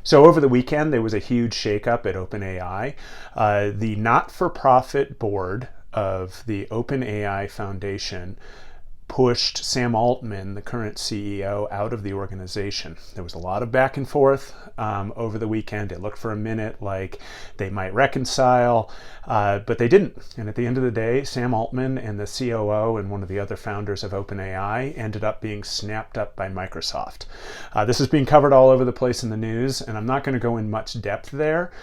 So over the weekend, there was a huge shakeup at OpenAI. The not-for-profit board of the OpenAI Foundation pushed Sam Altman, the current CEO, out of the organization. There was a lot of back and forth over the weekend. It looked for a minute like they might reconcile, but they didn't. And at the end of the day, Sam Altman and the COO and one of the other founders of OpenAI ended up being snapped up by Microsoft. This is being covered all over the place in the news, and I'm not going to go in much depth there.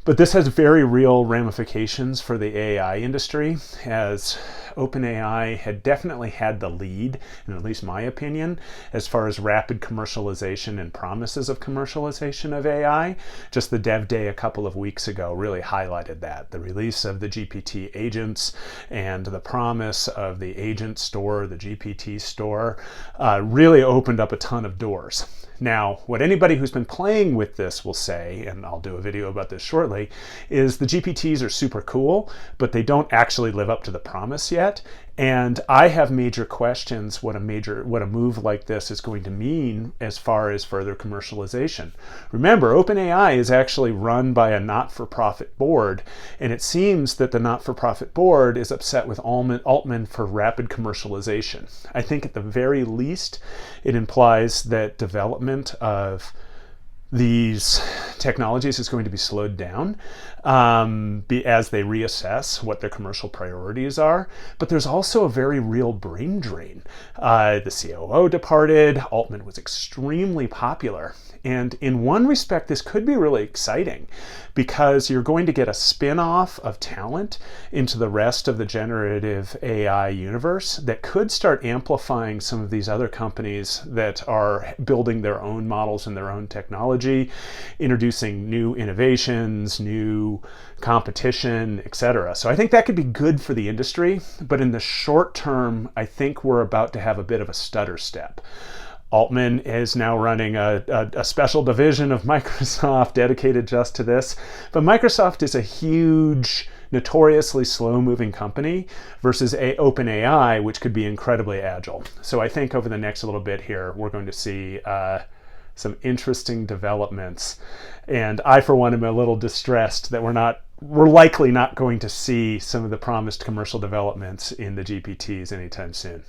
But this has very real ramifications for the AI industry, as OpenAI had definitely had the lead, in at least my opinion, as far as rapid commercialization and promises of commercialization of AI. Just the Dev Day a couple of weeks ago really highlighted that. The release of the GPT agents and the promise of the agent store, the GPT store, really opened up a ton of doors. Now, what anybody who's been playing with this will say, and I'll do a video about this shortly, is the GPTs are super cool, but they don't actually live up to the promise yet. And I have major questions what a move like this is going to mean as far as further commercialization. Remember, OpenAI is actually run by a not-for-profit board, and it seems that the not-for-profit board is upset with Altman for rapid commercialization. I think at the very least, it implies that development of these technologies is going to be slowed down as they reassess what their commercial priorities are. But there's also a very real brain drain. The COO departed. Altman was extremely popular. And in one respect, this could be really exciting because you're going to get a spin-off of talent into the rest of the generative AI universe that could start amplifying some of these other companies that are building their own models and their own technology, introducing new innovations, new competition, etc. So I think that could be good for the industry, but in the short term, I think we're about to have a bit of a stutter step. Altman is now running a special division of Microsoft dedicated just to this. But Microsoft is a huge, notoriously slow-moving company versus OpenAI, which could be incredibly agile. So I think over the next little bit here, we're going to see some interesting developments. And I, for one, am a little distressed that we're likely not going to see some of the promised commercial developments in the GPTs anytime soon.